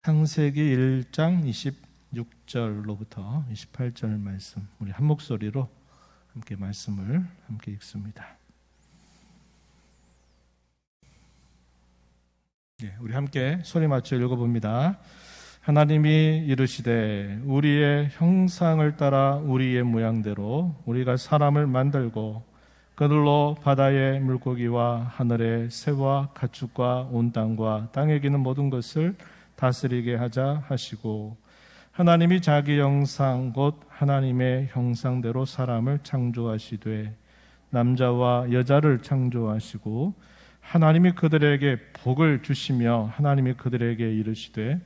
창세기 1장 26절로부터 28절 말씀, 우리 한 목소리로 함께 말씀을 함께 읽습니다. 우리 함께 소리 맞춰 읽어봅니다. 하나님이 이르시되 우리의 형상을 따라 우리의 모양대로 우리가 사람을 만들고 그들로 바다의 물고기와 하늘의 새와 가축과 온 땅과 땅에 기는 모든 것을 다스리게 하자 하시고, 하나님이 자기 형상 곧 하나님의 형상대로 사람을 창조하시되 남자와 여자를 창조하시고, 하나님이 그들에게 복을 주시며 하나님이 그들에게 이르시되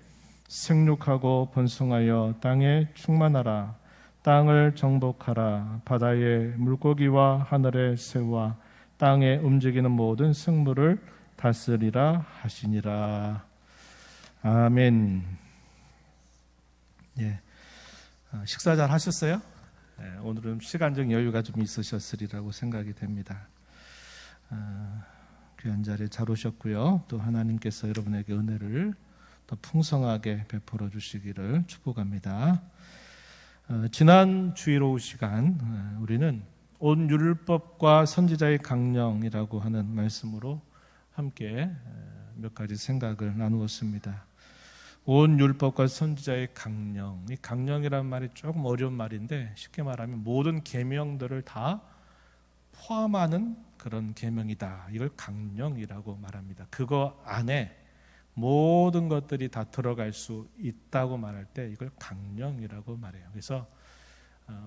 생육하고 번성하여 땅에 충만하라. 땅을 정복하라. 바다의 물고기와 하늘의 새와 땅에 움직이는 모든 생물을 다스리라 하시니라. 아멘. 식사 잘 하셨어요? 오늘은 시간적 여유가 좀 있으셨으리라고 생각이 됩니다. 귀한 자리에 잘 오셨고요. 또 하나님께서 여러분에게 은혜를 더 풍성하게 베풀어 주시기를 축복합니다. 지난 주일오후 시간 우리는 온 율법과 선지자의 강령이라고 하는 말씀으로 함께 몇 가지 생각을 나누었습니다. 온 율법과 선지자의 강령, 이 강령이라는 말이 조금 어려운 말인데 쉽게 말하면 모든 계명들을 다 포함하는 그런 계명이다. 이걸 강령이라고 말합니다. 그거 안에 모든 것들이 다 들어갈 수 있다고 말할 때 이걸 강령이라고 말해요. 그래서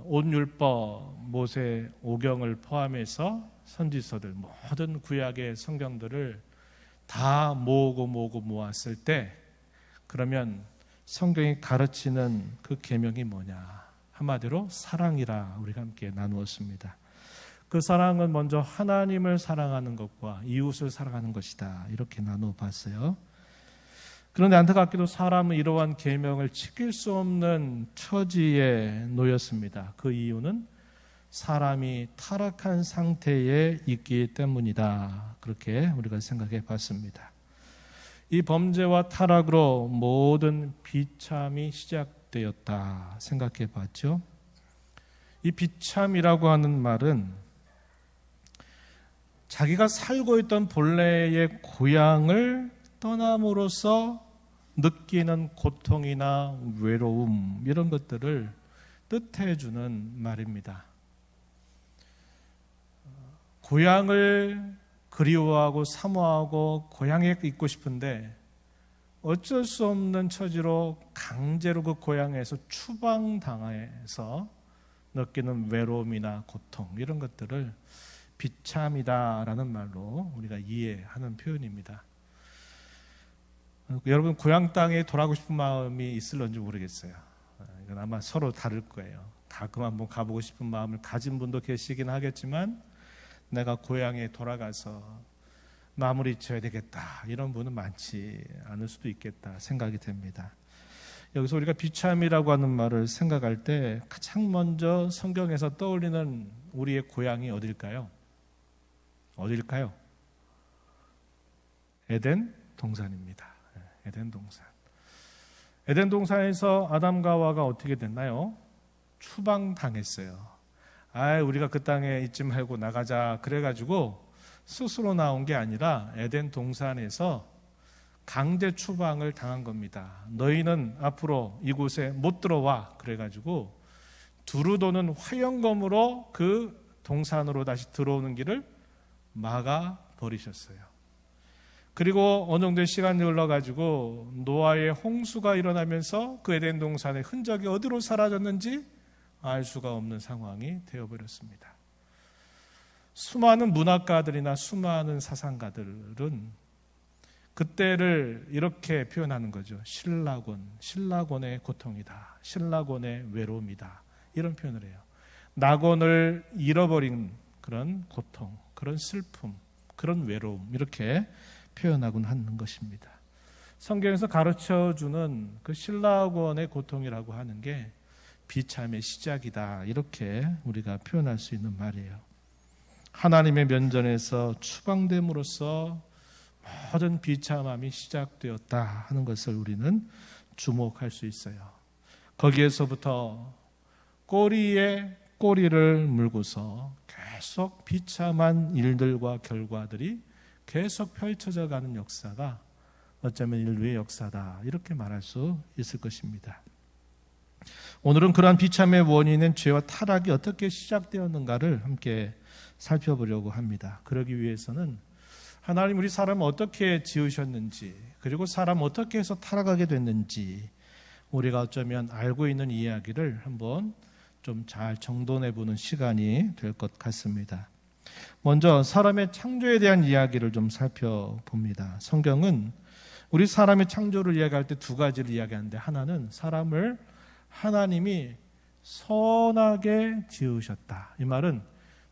온 율법, 모세 오경을 포함해서 선지서들, 모든 구약의 성경들을 다 모으고 모았을 때, 그러면 성경이 가르치는 그 계명이 뭐냐? 한마디로 사랑이라 우리가 함께 나누었습니다. 그 사랑은 먼저 하나님을 사랑하는 것과 이웃을 사랑하는 것이다. 이렇게 나누어 봤어요. 그런데 안타깝게도 사람은 이러한 계명을 지킬 수 없는 처지에 놓였습니다. 그 이유는 사람이 타락한 상태에 있기 때문이다. 그렇게 우리가 생각해 봤습니다. 이 범죄와 타락으로 모든 비참이 시작되었다 생각해 봤죠. 이 비참이라고 하는 말은 자기가 살고 있던 본래의 고향을 떠남으로써 느끼는 고통이나 외로움, 이런 것들을 뜻해 주는 말입니다. 고향을 그리워하고 사모하고 고향에 있고 싶은데 어쩔 수 없는 처지로 강제로 그 고향에서 추방당해서 느끼는 외로움이나 고통, 이런 것들을 비참이다라는 말로 우리가 이해하는 표현입니다. 여러분 고향 땅에 돌아가고 싶은 마음이 있을런지 모르겠어요. 이건 아마 서로 다를 거예요. 가끔 한번 가보고 싶은 마음을 가진 분도 계시긴 하겠지만 내가 고향에 돌아가서 마무리 지어야 되겠다, 이런 분은 많지 않을 수도 있겠다 생각이 됩니다. 여기서 우리가 비참이라고 하는 말을 생각할 때 가장 먼저 성경에서 떠올리는 우리의 고향이 어딜까요? 어딜까요? 에덴 동산입니다. 에덴 동산. 에덴 동산에서 아담과 하와가 어떻게 됐나요? 추방당했어요. 우리가 그 땅에 있지 말고 나가자 그래가지고 스스로 나온 게 아니라 에덴 동산에서 강제 추방을 당한 겁니다. 너희는 앞으로 이곳에 못 들어와 그래가지고 두루 도는 화영검으로 그 동산으로 다시 들어오는 길을 막아버리셨어요. 그리고 어느 정도의 시간이 흘러가지고 노아의 홍수가 일어나면서 그 에덴 동산의 흔적이 어디로 사라졌는지 알 수가 없는 상황이 되어버렸습니다. 수많은 문학가들이나 수많은 사상가들은 그때를 이렇게 표현하는 거죠. 신라곤의 고통이다. 신라곤의 외로움이다. 이런 표현을 해요. 낙원을 잃어버린 그런 고통, 그런 슬픔, 그런 외로움, 이렇게 표현하곤 하는 것입니다. 성경에서 가르쳐주는 그 신라곤의 고통이라고 하는 게 비참의 시작이다, 이렇게 우리가 표현할 수 있는 말이에요. 하나님의 면전에서 추방됨으로써 모든 비참함이 시작되었다 하는 것을 우리는 주목할 수 있어요. 거기에서부터 꼬리에 꼬리를 물고서 계속 비참한 일들과 결과들이 계속 펼쳐져 가는 역사가 어쩌면 인류의 역사다, 이렇게 말할 수 있을 것입니다. 오늘은 그러한 비참의 원인인 죄와 타락이 어떻게 시작되었는가를 함께 살펴보려고 합니다. 그러기 위해서는 하나님 우리 사람을 어떻게 지으셨는지, 그리고 사람 어떻게 해서 타락하게 됐는지 우리가 어쩌면 알고 있는 이야기를 한번 좀 잘 정돈해보는 시간이 될 것 같습니다. 먼저 사람의 창조에 대한 이야기를 좀 살펴봅니다. 성경은 우리 사람의 창조를 이야기할 때 두 가지를 이야기하는데, 하나는 사람을 하나님이 선하게 지으셨다. 이 말은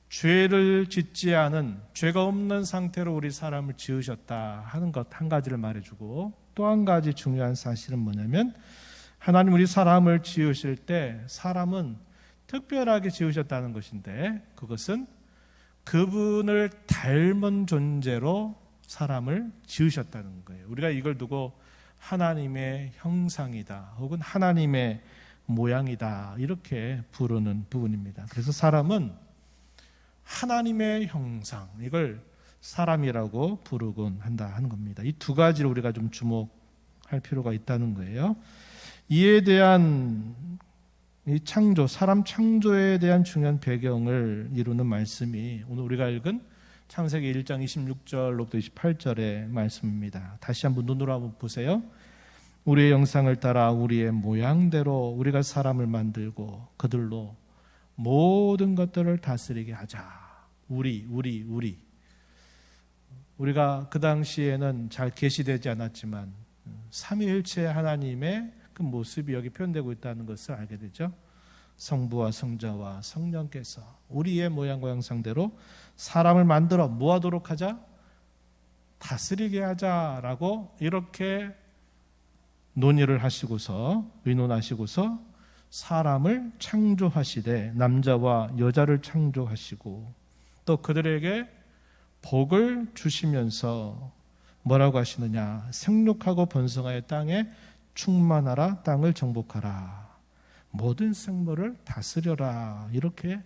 죄를 짓지 않은, 죄가 없는 상태로 우리 사람을 지으셨다 하는 것 한 가지를 말해주고, 또 한 가지 중요한 사실은 뭐냐면, 하나님 우리 사람을 지으실 때 사람은 특별하게 지으셨다는 것인데, 그것은 그분을 닮은 존재로 사람을 지으셨다는 거예요. 우리가 이걸 두고 하나님의 형상이다, 혹은 하나님의 모양이다, 이렇게 부르는 부분입니다. 그래서 사람은 하나님의 형상, 이걸 사람이라고 부르곤 한다 하는 겁니다. 이 두 가지를 우리가 좀 주목할 필요가 있다는 거예요. 이에 대한 이 창조, 사람 창조에 대한 중요한 배경을 이루는 말씀이 오늘 우리가 읽은 창세기 1장 26절로부터 28절의 말씀입니다. 다시 한번 눈으로 한번 보세요. 우리의 영상을 따라 우리의 모양대로 우리가 사람을 만들고 그들로 모든 것들을 다스리게 하자. 우리가 그 당시에는 잘 계시되지 않았지만 삼위일체 하나님의 그 모습이 여기 표현되고 있다는 것을 알게 되죠. 성부와 성자와 성령께서 우리의 모양과 형상대로 사람을 만들어 뭐 하도록 하자? 다스리게 하자라고 이렇게 논의를 하시고서, 의논하시고서 사람을 창조하시되, 남자와 여자를 창조하시고 또 그들에게 복을 주시면서 뭐라고 하시느냐? 생육하고 번성하여 땅에 충만하라, 땅을 정복하라, 모든 생물을 다스려라, 이렇게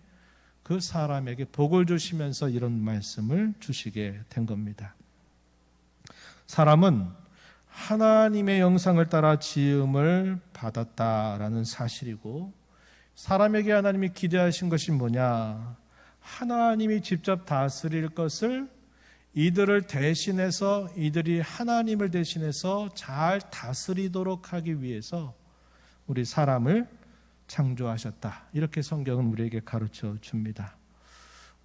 그 사람에게 복을 주시면서 이런 말씀을 주시게 된 겁니다. 사람은 하나님의 형상을 따라 지음을 받았다라는 사실이고, 사람에게 하나님이 기대하신 것이 뭐냐? 하나님이 직접 다스릴 것을 이들을 대신해서, 이들이 하나님을 대신해서 잘 다스리도록 하기 위해서 우리 사람을 창조하셨다, 이렇게 성경은 우리에게 가르쳐 줍니다.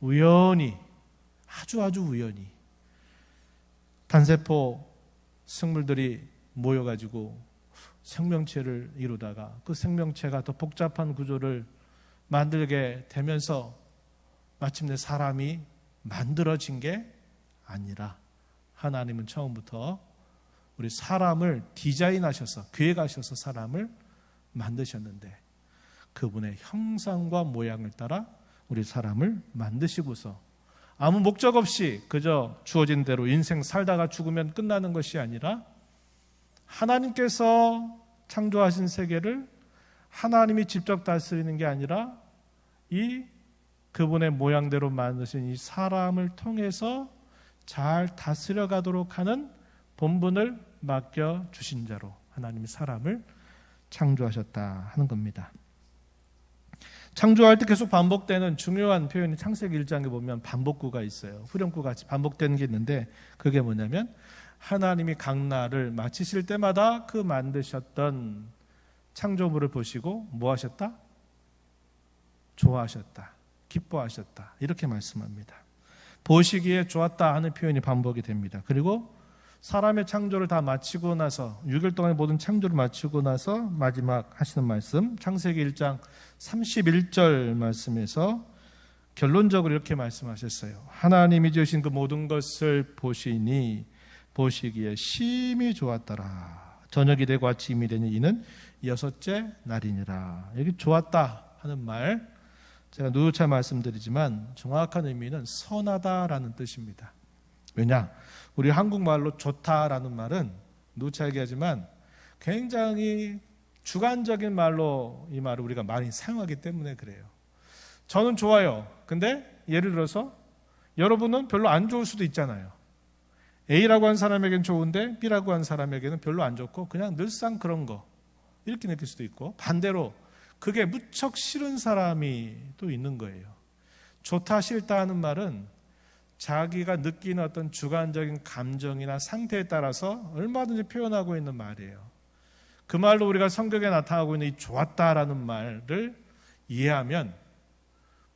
우연히, 아주 우연히 단세포 생물들이 모여가지고 생명체를 이루다가 그 생명체가 더 복잡한 구조를 만들게 되면서 마침내 사람이 만들어진 게 아니라, 하나님은 처음부터 우리 사람을 디자인하셔서, 계획하셔서 사람을 만드셨는데, 그분의 형상과 모양을 따라 우리 사람을 만드시고서 아무 목적 없이 그저 주어진 대로 인생 살다가 죽으면 끝나는 것이 아니라, 하나님께서 창조하신 세계를 하나님이 직접 다스리는 게 아니라 이 그분의 모양대로 만드신 이 사람을 통해서 잘 다스려 가도록 하는 본분을 맡겨주신 자로 하나님이 사람을 창조하셨다 하는 겁니다. 창조할 때 계속 반복되는 중요한 표현이 창세기 1장에 보면 반복구가 있어요. 후렴구 같이 반복되는 게 있는데, 그게 뭐냐면 하나님이 각 날을 마치실 때마다 그 만드셨던 창조물을 보시고 뭐 하셨다? 좋아하셨다, 기뻐하셨다, 이렇게 말씀합니다. 보시기에 좋았다 하는 표현이 반복이 됩니다. 그리고 사람의 창조를 다 마치고 나서, 6일 동안의 모든 창조를 마치고 나서 마지막 하시는 말씀, 창세기 1장 31절 말씀에서 결론적으로 이렇게 말씀하셨어요. 하나님이 지으신 그 모든 것을 보시니 보시기에 심히 좋았더라. 저녁이 되고 아침이 되니 이는 6째 날이니라. 여기 좋았다 하는 말, 제가 누차 말씀드리지만 정확한 의미는 선하다라는 뜻입니다. 왜냐? 우리 한국말로 좋다라는 말은 누차 얘기하지만 굉장히 주관적인 말로 이 말을 우리가 많이 사용하기 때문에 그래요. 저는 좋아요. 근데 예를 들어서 여러분은 별로 안 좋을 수도 있잖아요. A라고 한 사람에게는 좋은데 B라고 한 사람에게는 별로 안 좋고 그냥 늘상 그런 거 이렇게 느낄 수도 있고, 반대로 그게 무척 싫은 사람이 또 있는 거예요. 좋다 싫다 하는 말은 자기가 느끼는 어떤 주관적인 감정이나 상태에 따라서 얼마든지 표현하고 있는 말이에요. 그 말로 우리가 성경에 나타나고 있는 이 좋았다라는 말을 이해하면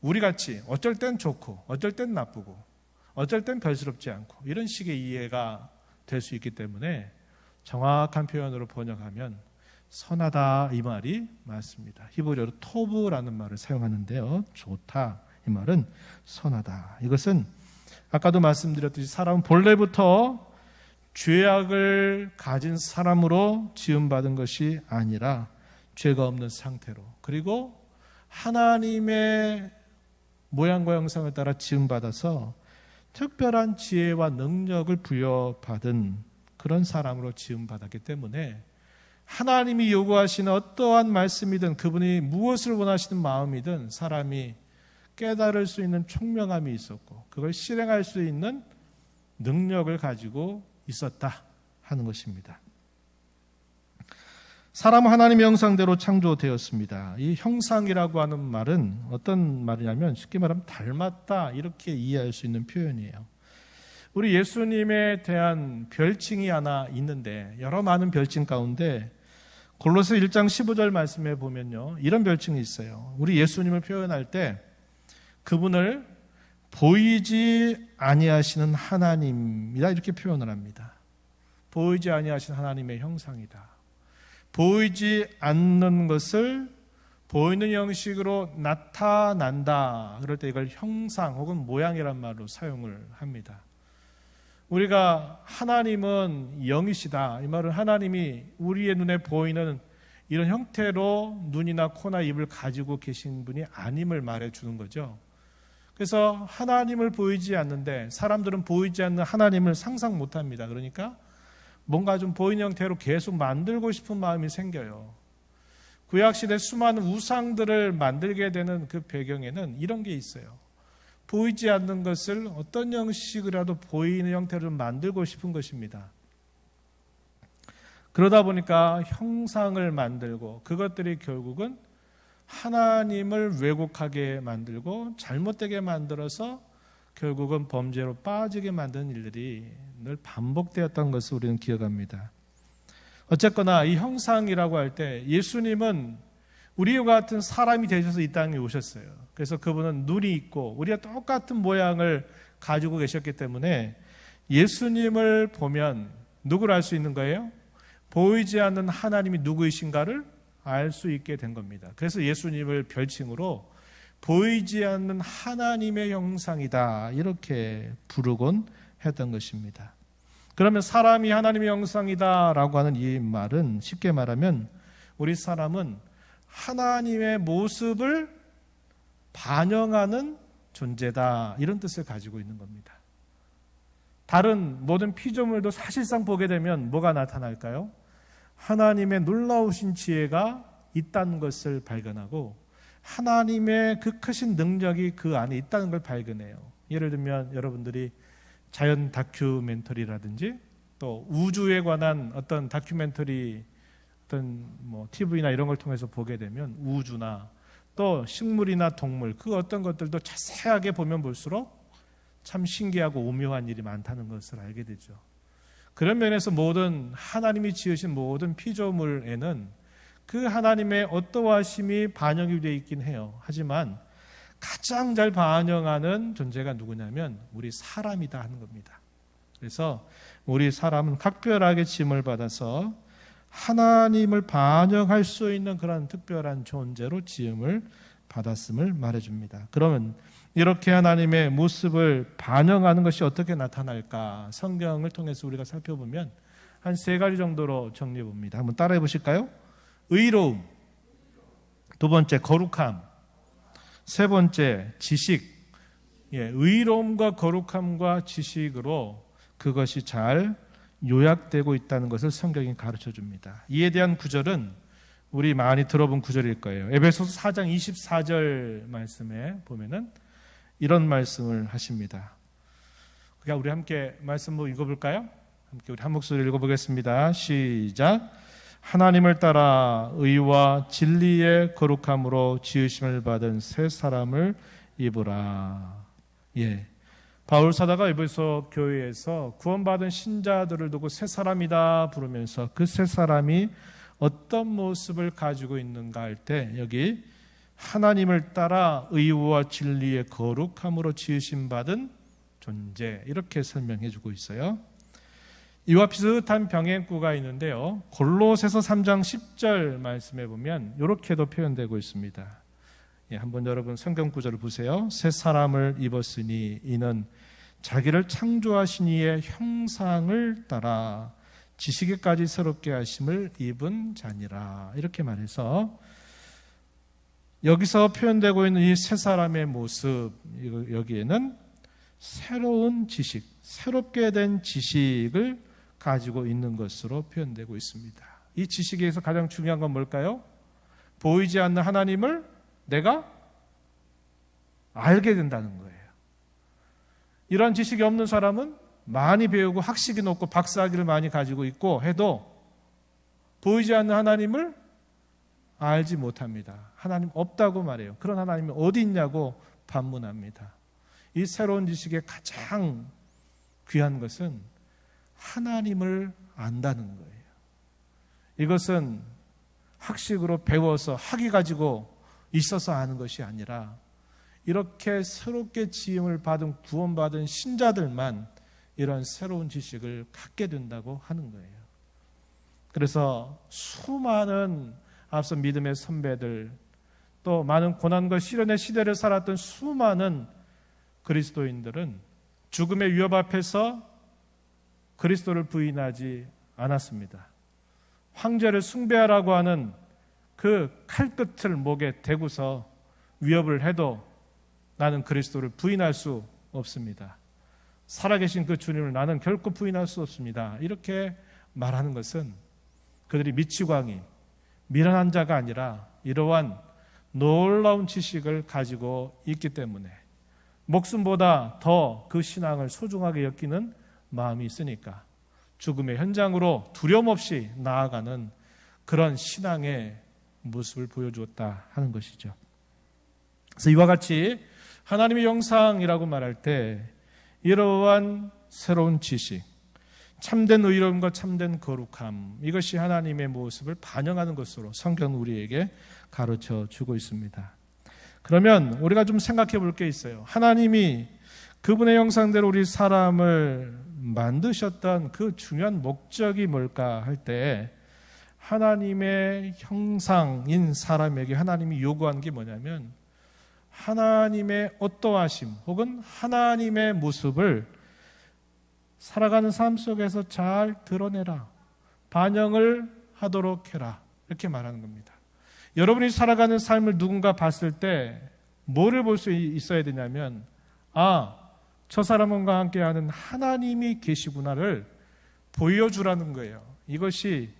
우리같이 어쩔 땐 좋고 어쩔 땐 나쁘고 어쩔 땐 별스럽지 않고 이런 식의 이해가 될 수 있기 때문에 정확한 표현으로 번역하면 선하다 이 말이 맞습니다. 히브리어로 토브라는 말을 사용하는데요. 좋다 이 말은 선하다. 이것은 아까도 말씀드렸듯이 사람은 본래부터 죄악을 가진 사람으로 지음받은 것이 아니라 죄가 없는 상태로, 그리고 하나님의 모양과 형상을 따라 지음받아서 특별한 지혜와 능력을 부여받은 그런 사람으로 지음받았기 때문에 하나님이 요구하시는 어떠한 말씀이든 그분이 무엇을 원하시는 마음이든 사람이 깨달을 수 있는 총명함이 있었고 그걸 실행할 수 있는 능력을 가지고 있었다 하는 것입니다. 사람은 하나님의 형상대로 창조되었습니다. 이 형상이라고 하는 말은 어떤 말이냐면 쉽게 말하면 닮았다 이렇게 이해할 수 있는 표현이에요. 우리 예수님에 대한 별칭이 하나 있는데 여러 많은 별칭 가운데 골로새 1장 15절 말씀에 보면요, 이런 별칭이 있어요. 우리 예수님을 표현할 때 그분을 보이지 아니하시는 하나님이다 이렇게 표현을 합니다. 보이지 아니하시는 하나님의 형상이다. 보이지 않는 것을 보이는 형식으로 나타난다. 그럴 때 이걸 형상 혹은 모양이란 말로 사용을 합니다. 우리가 하나님은 영이시다. 이 말은 하나님이 우리의 눈에 보이는 이런 형태로 눈이나 코나 입을 가지고 계신 분이 아님을 말해주는 거죠. 그래서 하나님을 보이지 않는데 사람들은 보이지 않는 하나님을 상상 못합니다. 그러니까 뭔가 좀 보이는 형태로 계속 만들고 싶은 마음이 생겨요. 구약시대 수많은 우상들을 만들게 되는 그 배경에는 이런 게 있어요. 보이지 않는 것을 어떤 형식이라도 보이는 형태로 만들고 싶은 것입니다. 그러다 보니까 형상을 만들고 그것들이 결국은 하나님을 왜곡하게 만들고 잘못되게 만들어서 결국은 범죄로 빠지게 만드는 일들이 늘 반복되었던 것을 우리는 기억합니다. 어쨌거나 이 형상이라고 할 때 예수님은 우리와 같은 사람이 되셔서 이 땅에 오셨어요. 그래서 그분은 눈이 있고 우리와 똑같은 모양을 가지고 계셨기 때문에 예수님을 보면 누구를 알 수 있는 거예요? 보이지 않는 하나님이 누구이신가를 알 수 있게 된 겁니다. 그래서 예수님을 별칭으로 보이지 않는 하나님의 형상이다 이렇게 부르곤 했던 것입니다. 그러면 사람이 하나님의 형상이다라고 하는 이 말은 쉽게 말하면 우리 사람은 하나님의 모습을 반영하는 존재다 이런 뜻을 가지고 있는 겁니다. 다른 모든 피조물도 사실상 보게 되면 뭐가 나타날까요? 하나님의 놀라우신 지혜가 있다는 것을 발견하고 하나님의 그 크신 능력이 그 안에 있다는 걸 발견해요. 예를 들면 여러분들이 자연 다큐멘터리라든지 또 우주에 관한 어떤 다큐멘터리 어떤 TV나 이런 걸 통해서 보게 되면 우주나 또 식물이나 동물 그 어떤 것들도 자세하게 보면 볼수록 참 신기하고 오묘한 일이 많다는 것을 알게 되죠. 그런 면에서 모든 하나님이 지으신 모든 피조물에는 그 하나님의 어떠하심이 반영이 되어 있긴 해요. 하지만 가장 잘 반영하는 존재가 누구냐면 우리 사람이다 하는 겁니다. 그래서 우리 사람은 각별하게 지음을 받아서 하나님을 반영할 수 있는 그런 특별한 존재로 지음을 받았음을 말해줍니다. 그러면 이렇게 하나님의 모습을 반영하는 것이 어떻게 나타날까? 성경을 통해서 우리가 살펴보면 한 3가지 정도로 정리해 봅니다. 한번 따라해 보실까요? 의로움, 2번째 거룩함, 3번째 지식. 의로움과 거룩함과 지식으로 그것이 잘 요약되고 있다는 것을 성경이 가르쳐 줍니다. 이에 대한 구절은 우리 많이 들어본 구절일 거예요. 에베소서 4장 24절 말씀에 보면은 이런 말씀을 하십니다. 그러니까 우리 함께 말씀 한번 읽어볼까요? 함께 우리 한 목소리로 읽어보겠습니다. 시작. 하나님을 따라 의와 진리의 거룩함으로 지으심을 받은 새 사람을 입으라. 예. 바울 사도가 에베소 교회에서 구원받은 신자들을 두고 새 사람이다 부르면서 그 새 사람이 어떤 모습을 가지고 있는가 할 때 여기 하나님을 따라 의와 진리의 거룩함으로 지으심 받은 존재 이렇게 설명해 주고 있어요. 이와 비슷한 병행구가 있는데요. 골로새서 3장 10절 말씀에 보면 이렇게도 표현되고 있습니다. 예, 한번 여러분 성경 구절을 보세요. 새 사람을 입었으니 이는 자기를 창조하신 이의 형상을 따라 지식에까지 새롭게 하심을 입은 자니라. 이렇게 말해서 여기서 표현되고 있는 이 새 사람의 모습, 여기에는 새로운 지식, 새롭게 된 지식을 가지고 있는 것으로 표현되고 있습니다. 이 지식에서 가장 중요한 건 뭘까요? 보이지 않는 하나님을 내가 알게 된다는 거예요. 이러한 지식이 없는 사람은 많이 배우고 학식이 높고 박사학위를 많이 가지고 있고 해도 보이지 않는 하나님을 알지 못합니다. 하나님 없다고 말해요. 그런 하나님이 어디 있냐고 반문합니다. 이 새로운 지식의 가장 귀한 것은 하나님을 안다는 거예요. 이것은 학식으로 배워서 학위 가지고 있어서 아는 것이 아니라 이렇게 새롭게 지음을 받은 구원받은 신자들만 이런 새로운 지식을 갖게 된다고 하는 거예요. 그래서 수많은 앞서 믿음의 선배들 또 많은 고난과 시련의 시대를 살았던 수많은 그리스도인들은 죽음의 위협 앞에서 그리스도를 부인하지 않았습니다. 황제를 숭배하라고 하는 그 칼끝을 목에 대고서 위협을 해도 나는 그리스도를 부인할 수 없습니다. 살아계신 그 주님을 나는 결코 부인할 수 없습니다. 이렇게 말하는 것은 그들이 미치광이 미련한 자가 아니라 이러한 놀라운 지식을 가지고 있기 때문에 목숨보다 더 그 신앙을 소중하게 여기는 마음이 있으니까 죽음의 현장으로 두려움 없이 나아가는 그런 신앙의 모습을 보여주었다 하는 것이죠. 그래서 이와 같이 하나님의 형상이라고 말할 때 이러한 새로운 지식, 참된 의로움과 참된 거룩함, 이것이 하나님의 모습을 반영하는 것으로 성경은 우리에게 가르쳐 주고 있습니다. 그러면 우리가 좀 생각해 볼 게 있어요. 하나님이 그분의 형상대로 우리 사람을 만드셨던 그 중요한 목적이 뭘까 할 때 하나님의 형상인 사람에게 하나님이 요구한 게 뭐냐면 하나님의 어떠하심 혹은 하나님의 모습을 살아가는 삶 속에서 잘 드러내라. 반영을 하도록 해라. 이렇게 말하는 겁니다. 여러분이 살아가는 삶을 누군가 봤을 때 뭐를 볼 수 있어야 되냐면 저 사람과 함께하는 하나님이 계시구나를 보여주라는 거예요. 이것이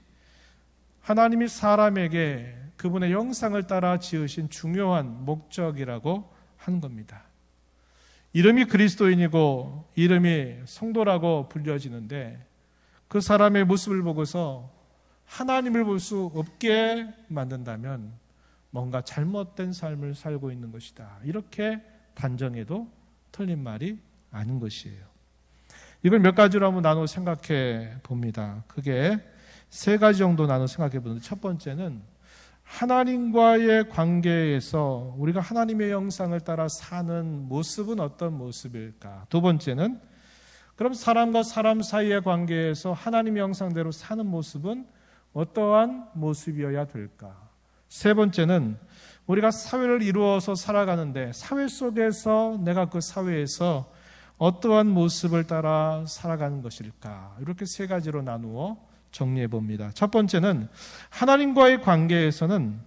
하나님이 사람에게 그분의 형상을 따라 지으신 중요한 목적이라고 하는 겁니다. 이름이 그리스도인이고 이름이 성도라고 불려지는데 그 사람의 모습을 보고서 하나님을 볼 수 없게 만든다면 뭔가 잘못된 삶을 살고 있는 것이다. 이렇게 단정해도 틀린 말이 아닌 것이에요. 이걸 몇 가지로 한번 나눠 생각해 봅니다. 크게 세 가지 정도 나눠 생각해 보는데 첫 번째는 하나님과의 관계에서 우리가 하나님의 형상을 따라 사는 모습은 어떤 모습일까? 두 번째는 그럼 사람과 사람 사이의 관계에서 하나님의 형상대로 사는 모습은 어떠한 모습이어야 될까? 세 번째는 우리가 사회를 이루어서 살아가는데 사회 속에서 내가 그 사회에서 어떠한 모습을 따라 살아가는 것일까? 이렇게 세 가지로 나누어 정리해 봅니다. 첫 번째는 하나님과의 관계에서는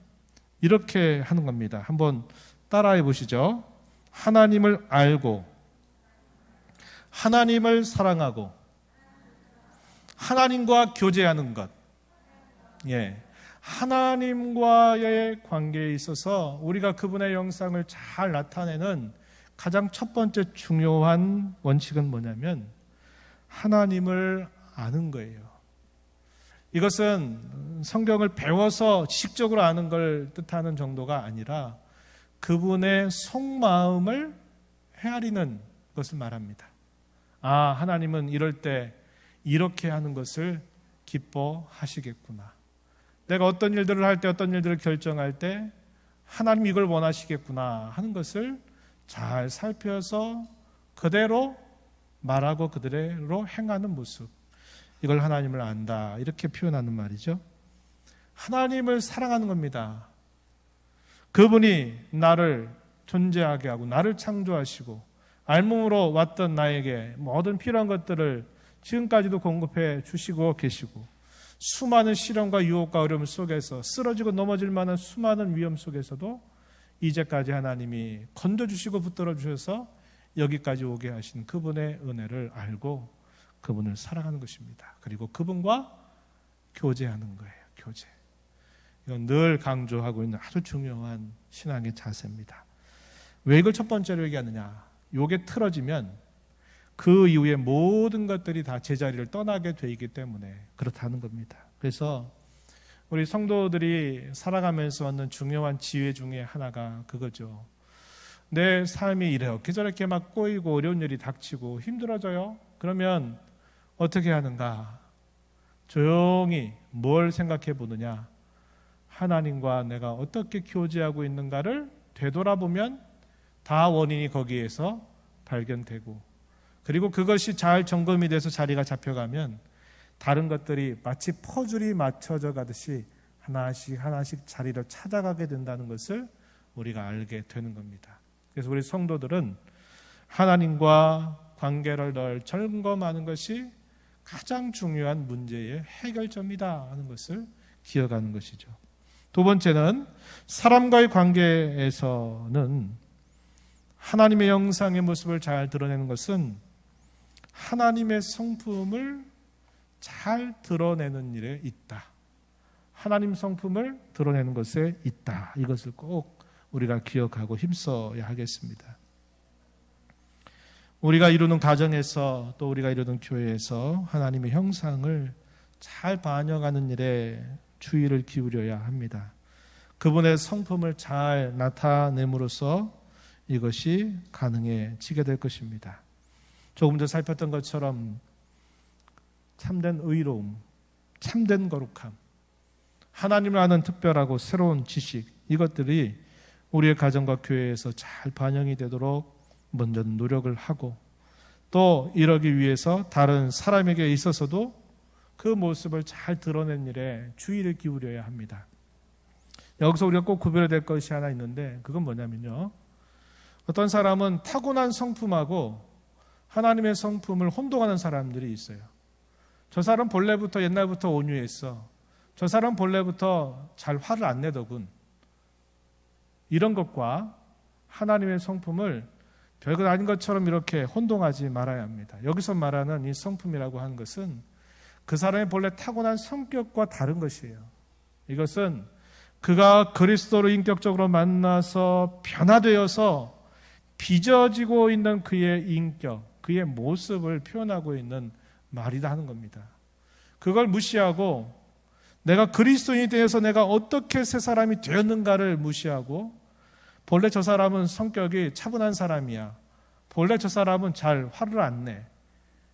이렇게 하는 겁니다. 한번 따라해 보시죠. 하나님을 알고 하나님을 사랑하고 하나님과 교제하는 것. 예. 하나님과의 관계에 있어서 우리가 그분의 영상을 잘 나타내는 가장 첫 번째 중요한 원칙은 뭐냐면 하나님을 아는 거예요. 이것은 성경을 배워서 지식적으로 아는 걸 뜻하는 정도가 아니라 그분의 속마음을 헤아리는 것을 말합니다. 아, 하나님은 이럴 때 이렇게 하는 것을 기뻐하시겠구나. 내가 어떤 일들을 할 때, 어떤 일들을 결정할 때 하나님 이걸 원하시겠구나 하는 것을 잘 살펴서 그대로 말하고 그대로 행하는 모습. 이걸 하나님을 안다. 이렇게 표현하는 말이죠. 하나님을 사랑하는 겁니다. 그분이 나를 존재하게 하고 나를 창조하시고 알몸으로 왔던 나에게 모든 필요한 것들을 지금까지도 공급해 주시고 계시고 수많은 시련과 유혹과 어려움 속에서 쓰러지고 넘어질 만한 수많은 위험 속에서도 이제까지 하나님이 건져주시고 붙들어주셔서 여기까지 오게 하신 그분의 은혜를 알고 그분을 사랑하는 것입니다. 그리고 그분과 교제하는 거예요. 교제. 이건 늘 강조하고 있는 아주 중요한 신앙의 자세입니다. 왜 이걸 첫 번째로 얘기하느냐? 요게 틀어지면 그 이후에 모든 것들이 다 제자리를 떠나게 돼 있기 때문에 그렇다는 겁니다. 그래서 우리 성도들이 살아가면서 얻는 중요한 지혜 중에 하나가 그거죠. 내 삶이 이렇게 저렇게 막 꼬이고 어려운 일이 닥치고 힘들어져요. 그러면 어떻게 하는가? 조용히 뭘 생각해 보느냐? 하나님과 내가 어떻게 교제하고 있는가를 되돌아보면 다 원인이 거기에서 발견되고 그리고 그것이 잘 점검이 돼서 자리가 잡혀가면 다른 것들이 마치 퍼즐이 맞춰져 가듯이 하나씩 자리를 찾아가게 된다는 것을 우리가 알게 되는 겁니다. 그래서 우리 성도들은 하나님과 관계를 늘 점검하는 것이 가장 중요한 문제의 해결점이다 하는 것을 기억하는 것이죠. 두 번째는 사람과의 관계에서는 하나님의 영상의 모습을 잘 드러내는 것은 하나님의 성품을 잘 드러내는 일에 있다. 하나님 성품을 드러내는 것에 있다. 이것을 꼭 우리가 기억하고 힘써야 하겠습니다. 우리가 이루는 가정에서 또 우리가 이루는 교회에서 하나님의 형상을 잘 반영하는 일에 주의를 기울여야 합니다. 그분의 성품을 잘 나타냄으로써 이것이 가능해지게 될 것입니다. 조금 전 살폈던 것처럼 참된 의로움, 참된 거룩함, 하나님을 아는 특별하고 새로운 지식, 이것들이 우리의 가정과 교회에서 잘 반영이 되도록 먼저 노력을 하고 또 이러기 위해서 다른 사람에게 있어서도 그 모습을 잘 드러낸 일에 주의를 기울여야 합니다. 여기서 우리가 꼭 구별해야 될 것이 하나 있는데 그건 뭐냐면요. 어떤 사람은 타고난 성품하고 하나님의 성품을 혼동하는 사람들이 있어요. 저 사람 본래부터 옛날부터 온유했어. 저 사람 본래부터 잘 화를 안 내더군. 이런 것과 하나님의 성품을 별것 아닌 것처럼 이렇게 혼동하지 말아야 합니다. 여기서 말하는 이 성품이라고 하는 것은 그 사람의 본래 타고난 성격과 다른 것이에요. 이것은 그가 그리스도로 인격적으로 만나서 변화되어서 빚어지고 있는 그의 인격, 그의 모습을 표현하고 있는 말이다 하는 겁니다. 그걸 무시하고 내가 그리스도인이 되어서 내가 어떻게 새 사람이 되었는가를 무시하고 본래 저 사람은 성격이 차분한 사람이야. 본래 저 사람은 잘 화를 안 내.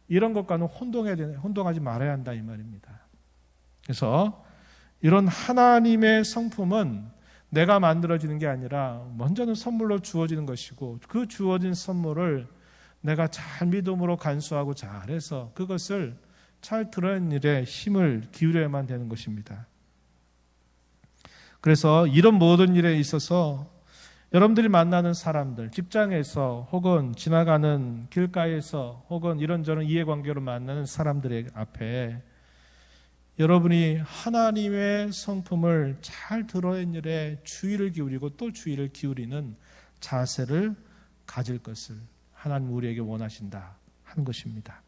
이런 것과는 혼동하지 말아야 한다 이 말입니다. 그래서 이런 하나님의 성품은 내가 만들어지는 게 아니라 먼저는 선물로 주어지는 것이고 그 주어진 선물을 내가 잘 믿음으로 간수하고 잘해서 그것을 잘 드러내는 일에 힘을 기울여야만 되는 것입니다. 그래서 이런 모든 일에 있어서 여러분들이 만나는 사람들, 직장에서 혹은 지나가는 길가에서 혹은 이런저런 이해관계로 만나는 사람들의 앞에 여러분이 하나님의 성품을 잘 드러낸 일에 주의를 기울이고 또 주의를 기울이는 자세를 가질 것을 하나님 우리에게 원하신다 하는 것입니다.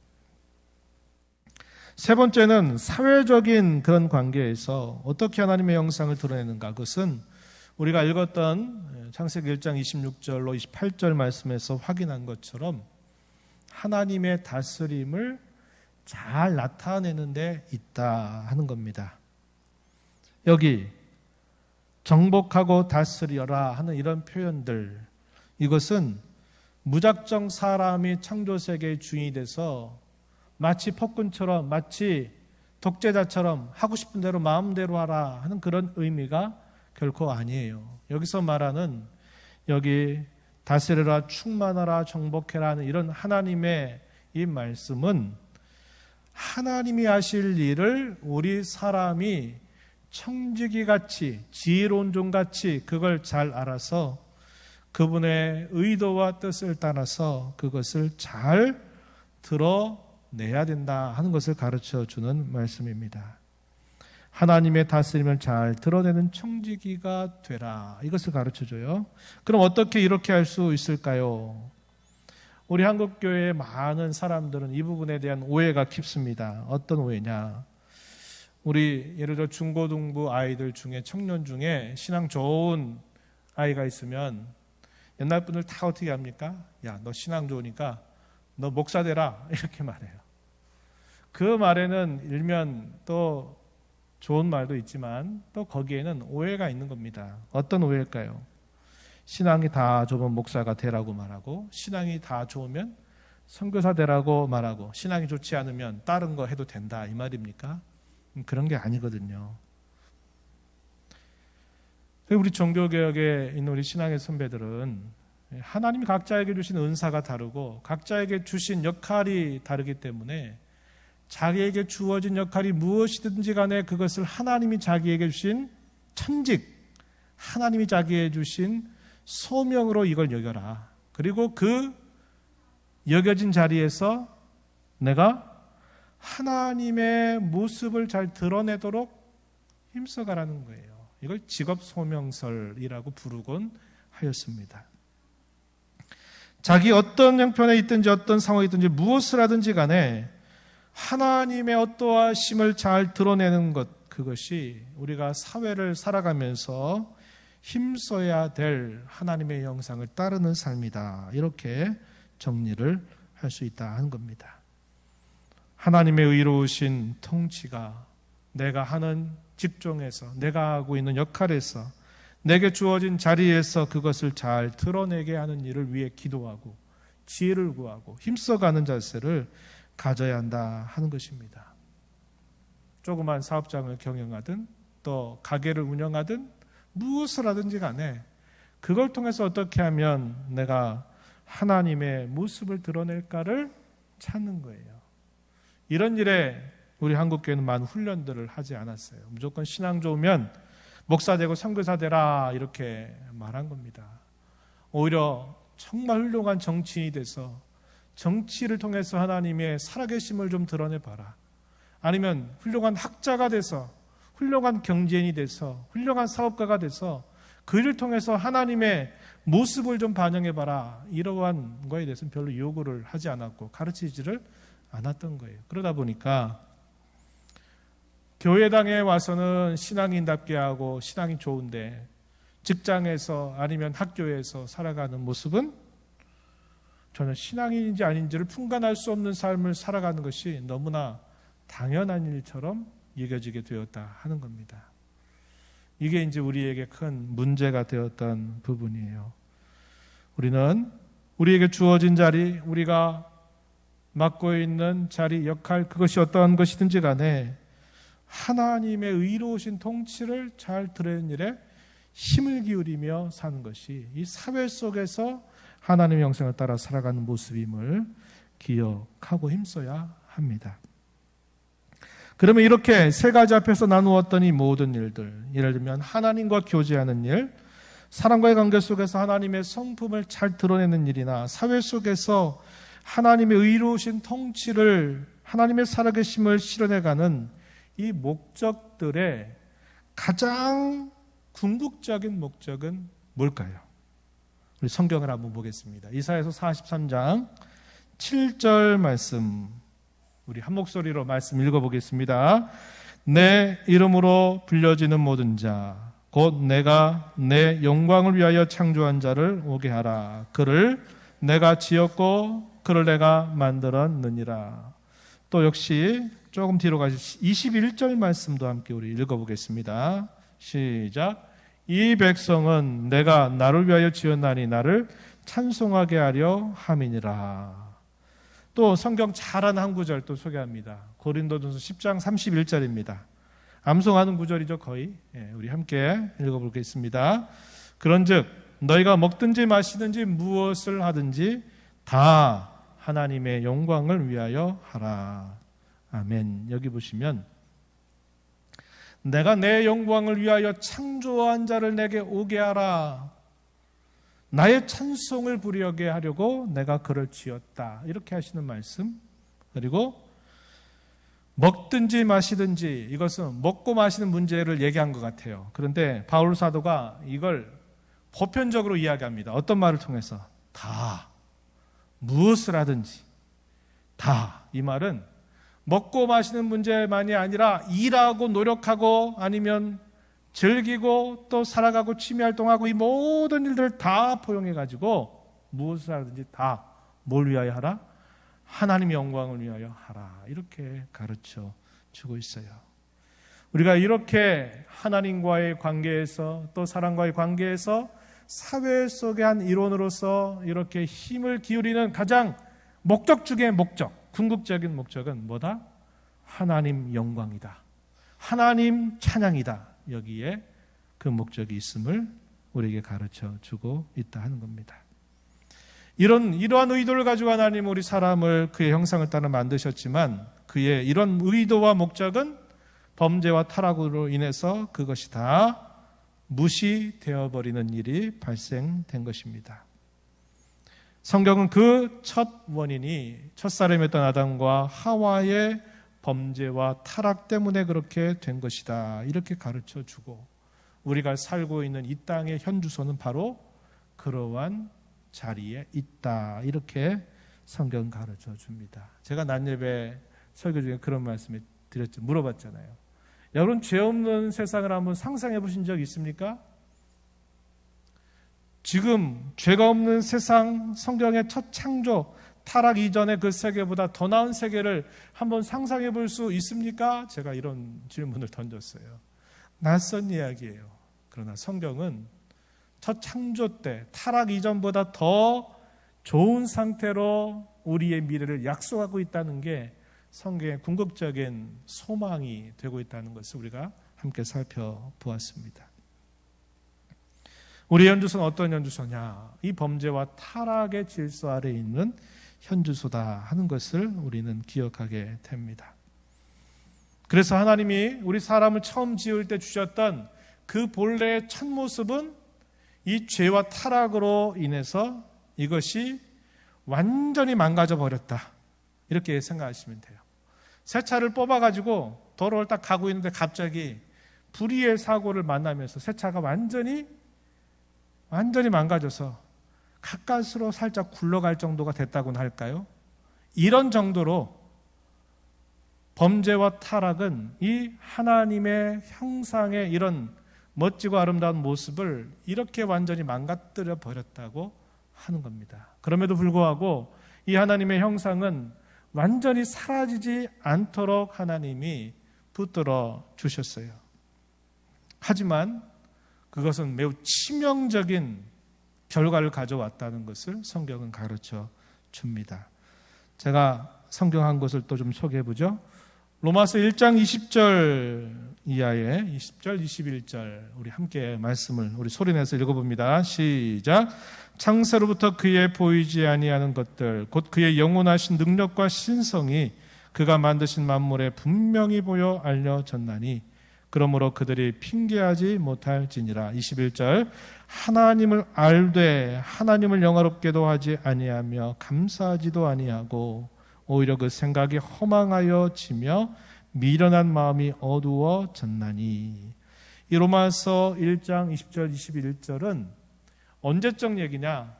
세 번째는 사회적인 그런 관계에서 어떻게 하나님의 영상을 드러내는가. 그것은 우리가 읽었던 창세기 1장 26절로 28절 말씀에서 확인한 것처럼 하나님의 다스림을 잘 나타내는 데 있다 하는 겁니다. 여기 정복하고 다스려라 하는 이런 표현들, 이것은 무작정 사람이 창조세계의 주인이 돼서 마치 폭군처럼, 마치 독재자처럼 하고 싶은 대로 마음대로 하라 하는 그런 의미가 결코 아니에요. 여기서 말하는 여기 다스려라, 충만하라, 정복해라 하는 이런 하나님의 이 말씀은 하나님이 하실 일을 우리 사람이 청지기같이, 지혜로운 종같이 그걸 잘 알아서 그분의 의도와 뜻을 따라서 그것을 잘 드러내야 된다 하는 것을 가르쳐 주는 말씀입니다. 하나님의 다스림을 잘 드러내는 청지기가 되라, 이것을 가르쳐 줘요. 그럼 어떻게 이렇게 할 수 있을까요? 우리 한국교회의 많은 사람들은 이 부분에 대한 오해가 깊습니다. 어떤 오해냐? 우리 예를 들어 중고등부 아이들 중에, 청년 중에 신앙 좋은 아이가 있으면 옛날 분들 다 어떻게 합니까? 야, 너 신앙 좋으니까 너 목사 되라, 이렇게 말해요. 그 말에는 일면 또 좋은 말도 있지만 또 거기에는 오해가 있는 겁니다. 어떤 오해일까요? 신앙이 다 좋으면 목사가 되라고 말하고, 신앙이 다 좋으면 선교사 되라고 말하고, 신앙이 좋지 않으면 다른 거 해도 된다, 이 말입니까? 그런 게 아니거든요. 우리 종교개혁에 있는 우리 신앙의 선배들은 하나님이 각자에게 주신 은사가 다르고 각자에게 주신 역할이 다르기 때문에 자기에게 주어진 역할이 무엇이든지 간에 그것을 하나님이 자기에게 주신 천직, 하나님이 자기에게 주신 소명으로 이걸 여겨라. 그리고 그 여겨진 자리에서 내가 하나님의 모습을 잘 드러내도록 힘써가라는 거예요. 이걸 직업소명설이라고 부르곤 하였습니다. 자기 어떤 형편에 있든지 어떤 상황에 있든지 무엇을 하든지 간에 하나님의 어떠하심을 잘 드러내는 것, 그것이 우리가 사회를 살아가면서 힘써야 될 하나님의 형상을 따르는 삶이다, 이렇게 정리를 할 수 있다 하는 겁니다. 하나님의 의로우신 통치가 내가 하는 직종에서, 내가 하고 있는 역할에서, 내게 주어진 자리에서 그것을 잘 드러내게 하는 일을 위해 기도하고 지혜를 구하고 힘써가는 자세를 가져야 한다 하는 것입니다. 조그만 사업장을 경영하든 또 가게를 운영하든 무엇을 하든지 간에 그걸 통해서 어떻게 하면 내가 하나님의 모습을 드러낼까를 찾는 거예요. 이런 일에 우리 한국교회는 많은 훈련들을 하지 않았어요. 무조건 신앙 좋으면 목사 되고 선교사 되라, 이렇게 말한 겁니다. 오히려 정말 훌륭한 정치인이 돼서 정치를 통해서 하나님의 살아계심을 좀 드러내봐라. 아니면 훌륭한 학자가 돼서, 훌륭한 경제인이 돼서, 훌륭한 사업가가 돼서 그 일을 통해서 하나님의 모습을 좀 반영해봐라. 이러한 거에 대해서는 별로 요구를 하지 않았고 가르치지를 않았던 거예요. 그러다 보니까 교회당에 와서는 신앙인답게 하고 신앙이 좋은데 직장에서 아니면 학교에서 살아가는 모습은 전혀 신앙인인지 아닌지를 분간할 수 없는 삶을 살아가는 것이 너무나 당연한 일처럼 여겨지게 되었다 하는 겁니다. 이게 이제 우리에게 큰 문제가 되었던 부분이에요. 우리는 우리에게 주어진 자리, 우리가 맡고 있는 자리, 역할, 그것이 어떠한 것이든지 간에 하나님의 의로우신 통치를 잘 드러내는 일에 힘을 기울이며 사는 것이 이 사회 속에서 하나님의 형상을 따라 살아가는 모습임을 기억하고 힘써야 합니다. 그러면 이렇게 세 가지 앞에서 나누었던 이 모든 일들, 예를 들면 하나님과 교제하는 일, 사람과의 관계 속에서 하나님의 성품을 잘 드러내는 일이나 사회 속에서 하나님의 의로우신 통치를, 하나님의 살아계심을 실현해가는 이 목적들의 가장 궁극적인 목적은 뭘까요? 우리 성경을 한번 보겠습니다. 이사야서 43장 7절 말씀 우리 한 목소리로 말씀 읽어보겠습니다. 내 이름으로 불려지는 모든 자 곧 내가 내 영광을 위하여 창조한 자를 오게 하라. 그를 내가 지었고 그를 내가 만들었느니라. 또 역시 조금 뒤로 가시 21절 말씀도 함께 우리 읽어보겠습니다. 시작. 이 백성은 내가 나를 위하여 지었나니 나를 찬송하게 하려 함이니라. 또 성경 잘하는 한 구절 또 소개합니다. 고린도전서 10장 31절입니다. 암송하는 구절이죠, 거의. 우리 함께 읽어보겠습니다. 그런즉 너희가 먹든지 마시든지 무엇을 하든지 다 하나님의 영광을 위하여 하라. 아멘. 여기 보시면 내가 내 영광을 위하여 창조한 자를 내게 오게 하라. 나의 찬송을 부리게 하려고 내가 그를 지었다. 이렇게 하시는 말씀. 그리고 먹든지 마시든지, 이것은 먹고 마시는 문제를 얘기한 것 같아요. 그런데 바울 사도가 이걸 보편적으로 이야기합니다. 어떤 말을 통해서? 다, 무엇을 하든지 다. 이 말은 먹고 마시는 문제만이 아니라 일하고 노력하고 아니면 즐기고 또 살아가고 취미활동하고 이 모든 일들을 다 포용해가지고 무엇을 하든지 다 뭘 위하여 하라? 하나님의 영광을 위하여 하라. 이렇게 가르쳐 주고 있어요. 우리가 이렇게 하나님과의 관계에서 또 사람과의 관계에서 사회 속의 한 일원으로서 이렇게 힘을 기울이는 가장 목적 중의 목적, 궁극적인 목적은 뭐다? 하나님 영광이다. 하나님 찬양이다. 여기에 그 목적이 있음을 우리에게 가르쳐 주고 있다 하는 겁니다. 이러한 의도를 가지고 하나님 우리 사람을 그의 형상을 따라 만드셨지만 그의 이런 의도와 목적은 범죄와 타락으로 인해서 그것이 다 무시되어 버리는 일이 발생된 것입니다. 성경은 그 첫 원인이 첫사람이었던 아담과 하와의 범죄와 타락 때문에 그렇게 된 것이다. 이렇게 가르쳐 주고 우리가 살고 있는 이 땅의 현주소는 바로 그러한 자리에 있다. 이렇게 성경 가르쳐 줍니다. 제가 낮예배 설교 중에 그런 말씀을 드렸죠. 물어봤잖아요. 여러분, 죄 없는 세상을 한번 상상해 보신 적 있습니까? 지금 죄가 없는 세상, 성경의 첫 창조, 타락 이전의 그 세계보다 더 나은 세계를 한번 상상해 볼 수 있습니까? 제가 이런 질문을 던졌어요. 낯선 이야기예요. 그러나 성경은 첫 창조 때 타락 이전보다 더 좋은 상태로 우리의 미래를 약속하고 있다는 게 성경의 궁극적인 소망이 되고 있다는 것을 우리가 함께 살펴보았습니다. 우리의 현주소는 어떤 현주소냐? 이 범죄와 타락의 질서 아래에 있는 현주소다 하는 것을 우리는 기억하게 됩니다. 그래서 하나님이 우리 사람을 처음 지을 때 주셨던 그 본래의 첫 모습은 이 죄와 타락으로 인해서 이것이 완전히 망가져 버렸다. 이렇게 생각하시면 돼요. 새 차를 뽑아가지고 도로를 딱 가고 있는데 갑자기 불의의 사고를 만나면서 새 차가 완전히 망가져서 가까스로 살짝 굴러갈 정도가 됐다고는 할까요? 이런 정도로 범죄와 타락은 이 하나님의 형상의 이런 멋지고 아름다운 모습을 이렇게 완전히 망가뜨려 버렸다고 하는 겁니다. 그럼에도 불구하고 이 하나님의 형상은 완전히 사라지지 않도록 하나님이 붙들어 주셨어요. 하지만 그것은 매우 치명적인 결과를 가져왔다는 것을 성경은 가르쳐 줍니다. 제가 성경 한 곳을 또 좀 소개해 보죠. 로마서 1장 20절 이하의 20절, 21절 우리 함께 말씀을 우리 소리내서 읽어봅니다. 시작. 창세로부터 그의 보이지 아니하는 것들 곧 그의 영원하신 능력과 신성이 그가 만드신 만물에 분명히 보여 알려졌나니 그러므로 그들이 핑계하지 못할지니라. 21절. 하나님을 알되 하나님을 영화롭게도 하지 아니하며 감사하지도 아니하고 오히려 그 생각이 허망하여지며 미련한 마음이 어두워졌나니. 이 로마서 1장 20절 21절은 언제적 얘기냐?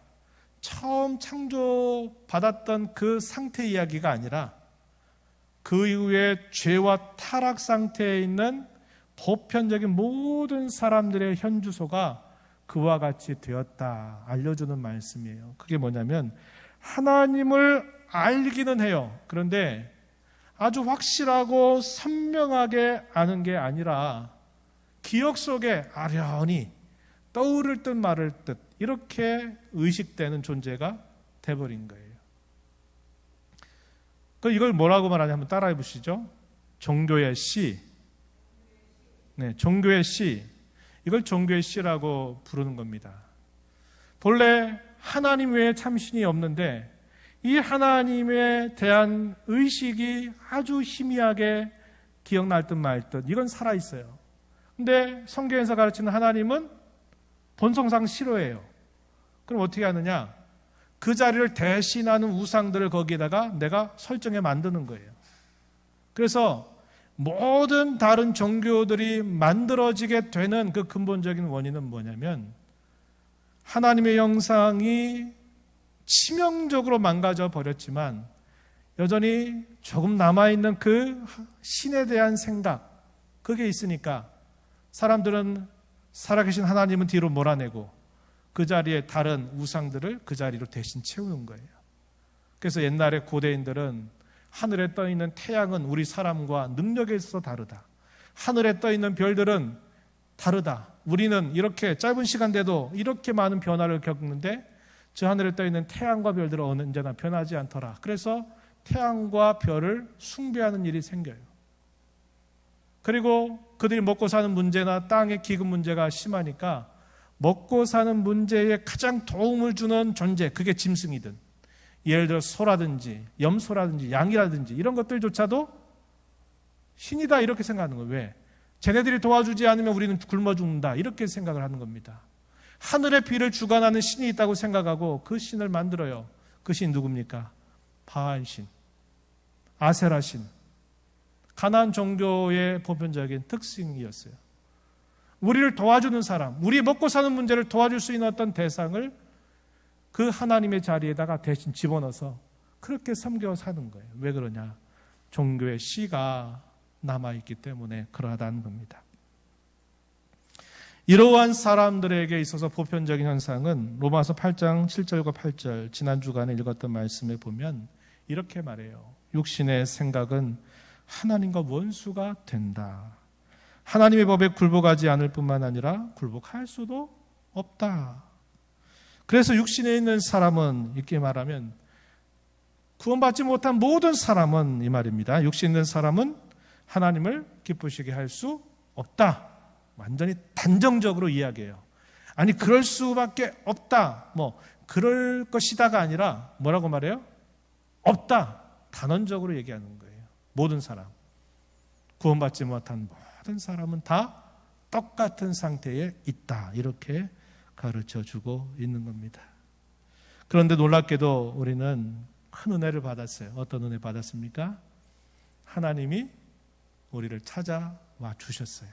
처음 창조받았던 그 상태 이야기가 아니라 그 이후에 죄와 타락 상태에 있는 보편적인 모든 사람들의 현주소가 그와 같이 되었다 알려주는 말씀이에요. 그게 뭐냐면 하나님을 알기는 해요. 그런데 아주 확실하고 선명하게 아는 게 아니라 기억 속에 아련히 떠오를 듯 말을 듯 이렇게 의식되는 존재가 돼버린 거예요. 이걸 뭐라고 말하냐 한번 따라해 보시죠. 종교의 씨. 네, 종교의 씨. 이걸 종교의 씨라고 부르는 겁니다. 본래 하나님 외에 참신이 없는데 이 하나님에 대한 의식이 아주 희미하게 기억날 듯 말 듯 이건 살아있어요. 근데 성경에서 가르치는 하나님은 본성상 싫어해요. 그럼 어떻게 하느냐? 그 자리를 대신하는 우상들을 거기에다가 내가 설정해 만드는 거예요. 그래서 모든 다른 종교들이 만들어지게 되는 그 근본적인 원인은 뭐냐면 하나님의 형상이 치명적으로 망가져 버렸지만 여전히 조금 남아있는 그 신에 대한 생각, 그게 있으니까 사람들은 살아계신 하나님은 뒤로 몰아내고 그 자리에 다른 우상들을 그 자리로 대신 채우는 거예요. 그래서 옛날에 고대인들은 하늘에 떠있는 태양은 우리 사람과 능력에 있어서 다르다. 하늘에 떠있는 별들은 다르다. 우리는 이렇게 짧은 시간대도 이렇게 많은 변화를 겪는데 저 하늘에 떠있는 태양과 별들은 언제나 변하지 않더라. 그래서 태양과 별을 숭배하는 일이 생겨요. 그리고 그들이 먹고 사는 문제나 땅의 기근 문제가 심하니까 먹고 사는 문제에 가장 도움을 주는 존재, 그게 짐승이든 예를 들어 소라든지 염소라든지 양이라든지 이런 것들조차도 신이다 이렇게 생각하는 거예요. 왜? 쟤네들이 도와주지 않으면 우리는 굶어 죽는다 이렇게 생각을 하는 겁니다. 하늘의 비를 주관하는 신이 있다고 생각하고 그 신을 만들어요. 그 신 누굽니까? 바알신, 아세라신. 가나안 종교의 보편적인 특징이었어요. 우리를 도와주는 사람, 우리 먹고 사는 문제를 도와줄 수 있는 어떤 대상을 그 하나님의 자리에다가 대신 집어넣어서 그렇게 섬겨 사는 거예요. 왜 그러냐? 종교의 씨가 남아있기 때문에 그러하다는 겁니다. 이러한 사람들에게 있어서 보편적인 현상은 로마서 8장 7절과 8절 지난 주간에 읽었던 말씀에 보면 이렇게 말해요. 육신의 생각은 하나님과 원수가 된다. 하나님의 법에 굴복하지 않을 뿐만 아니라 굴복할 수도 없다. 그래서 육신에 있는 사람은 이렇게 말하면 구원받지 못한 모든 사람은 이 말입니다. 육신에 있는 사람은 하나님을 기쁘시게 할 수 없다. 완전히 단정적으로 이야기해요. 아니 그럴 수밖에 없다. 그럴 것이다가 아니라 뭐라고 말해요? 없다. 단언적으로 얘기하는 거예요. 모든 사람. 구원받지 못한 모든 사람은 다 똑같은 상태에 있다. 이렇게 가르쳐주고 있는 겁니다. 그런데 놀랍게도 우리는 큰 은혜를 받았어요. 어떤 은혜 받았습니까? 하나님이 우리를 찾아와 주셨어요.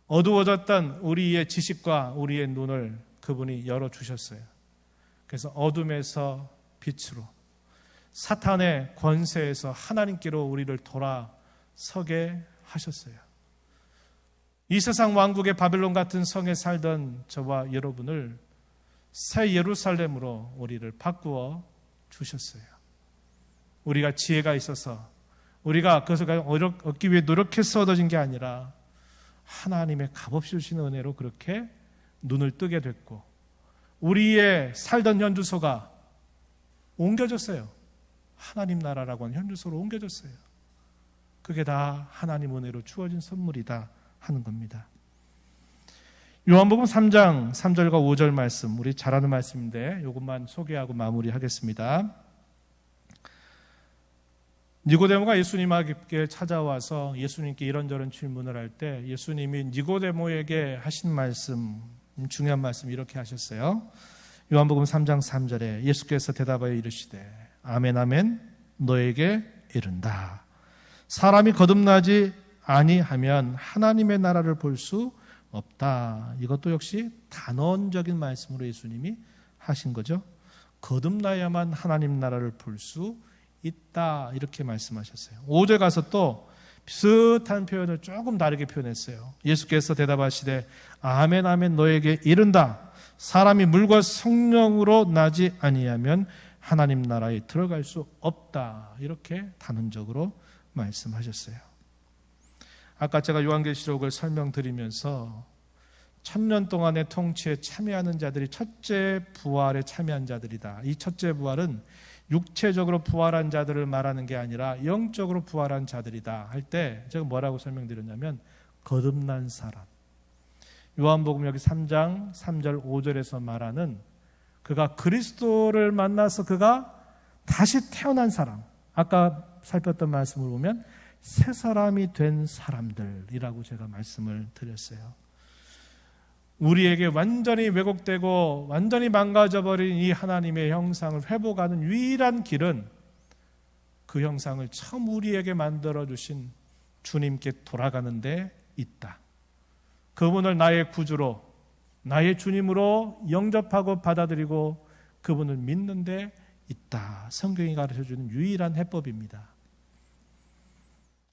어두워졌던 우리의 지식과 우리의 눈을 그분이 열어주셨어요. 그래서 어둠에서 빛으로 사탄의 권세에서 하나님께로 우리를 돌아서게 하셨어요. 이 세상 왕국의 바벨론 같은 성에 살던 저와 여러분을 새 예루살렘으로 우리를 바꾸어 주셨어요. 우리가 지혜가 있어서 우리가 그것을 얻기 위해 노력해서 얻어진 게 아니라 하나님의 값없이 주시는 은혜로 그렇게 눈을 뜨게 됐고 우리의 살던 현주소가 옮겨졌어요. 하나님 나라라고 하는 현주소로 옮겨졌어요. 그게 다 하나님 은혜로 주어진 선물이다 하는 겁니다. 요한복음 3장 3절과 5절 말씀, 우리 잘 아는 말씀인데 이것만 소개하고 마무리하겠습니다. 니고데모가 예수님에게 찾아와서 예수님께 이런저런 질문을 할 때 예수님이 니고데모에게 하신 말씀, 중요한 말씀 이렇게 하셨어요. 요한복음 3장 3절에 예수께서 대답하여 이르시되 아멘 아멘 너에게 이른다. 사람이 거듭나지 아니하면 하나님의 나라를 볼 수 없다. 이것도 역시 단언적인 말씀으로 예수님이 하신 거죠. 거듭나야만 하나님 나라를 볼 수 있다. 이렇게 말씀하셨어요. 5절 가서 또 비슷한 표현을 조금 다르게 표현했어요. 예수께서 대답하시되 아멘 아멘 너에게 이른다. 사람이 물과 성령으로 나지 아니하면 하나님 나라에 들어갈 수 없다. 이렇게 단언적으로 말씀하셨어요. 아까 제가 요한계시록을 설명드리면서 1000년 동안의 통치에 참여하는 자들이 첫째 부활에 참여한 자들이다. 이 첫째 부활은 육체적으로 부활한 자들을 말하는 게 아니라 영적으로 부활한 자들이다 할 때 제가 뭐라고 설명드렸냐면 거듭난 사람. 요한복음 여기 3장 3절 5절에서 말하는 그가 그리스도를 만나서 그가 다시 태어난 사람. 아까 살폈던 말씀을 보면 새 사람이 된 사람들이라고 제가 말씀을 드렸어요. 우리에게 완전히 왜곡되고 완전히 망가져버린 이 하나님의 형상을 회복하는 유일한 길은 그 형상을 처음 우리에게 만들어주신 주님께 돌아가는 데 있다. 그분을 나의 구주로, 나의 주님으로 영접하고 받아들이고 그분을 믿는 데 있다. 성경이 가르쳐주는 유일한 해법입니다.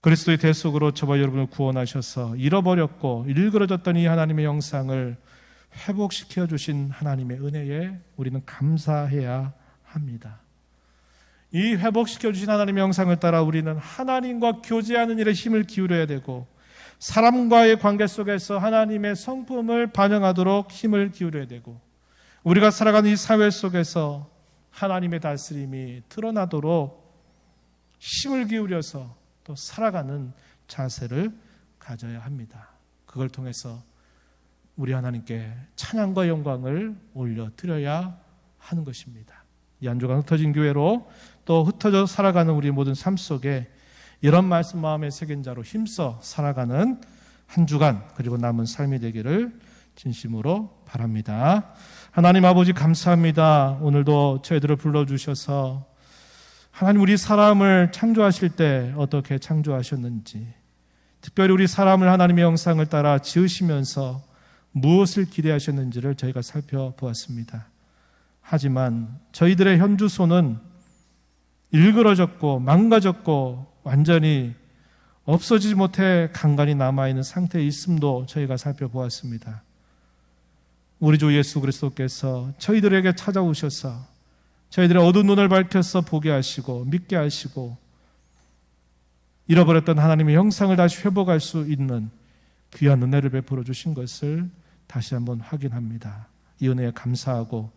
그리스도의 대속으로 저와 여러분을 구원하셔서 잃어버렸고 일그러졌던 이 하나님의 형상을 회복시켜 주신 하나님의 은혜에 우리는 감사해야 합니다. 이 회복시켜 주신 하나님의 형상을 따라 우리는 하나님과 교제하는 일에 힘을 기울여야 되고 사람과의 관계 속에서 하나님의 성품을 반영하도록 힘을 기울여야 되고 우리가 살아가는 이 사회 속에서 하나님의 다스림이 드러나도록 힘을 기울여서 또 살아가는 자세를 가져야 합니다. 그걸 통해서 우리 하나님께 찬양과 영광을 올려드려야 하는 것입니다. 이 한 주간 흩어진 교회로 또 흩어져 살아가는 우리 모든 삶 속에 이런 말씀 마음에 새긴 자로 힘써 살아가는 한 주간 그리고 남은 삶이 되기를 진심으로 바랍니다. 하나님 아버지 감사합니다. 오늘도 저희들을 불러주셔서 하나님 우리 사람을 창조하실 때 어떻게 창조하셨는지 특별히 우리 사람을 하나님의 형상을 따라 지으시면서 무엇을 기대하셨는지를 저희가 살펴보았습니다. 하지만 저희들의 현주소는 일그러졌고 망가졌고 완전히 없어지지 못해 간간히 남아있는 상태에 있음도 저희가 살펴보았습니다. 우리 주 예수 그리스도께서 저희들에게 찾아오셔서 저희들의 어두운 눈을 밝혀서 보게 하시고 믿게 하시고 잃어버렸던 하나님의 형상을 다시 회복할 수 있는 귀한 은혜를 베풀어 주신 것을 다시 한번 확인합니다. 이 은혜에 감사하고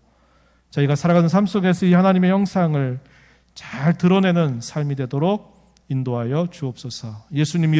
저희가 살아가는 삶 속에서 이 하나님의 형상을 잘 드러내는 삶이 되도록 인도하여 주옵소서. 예수님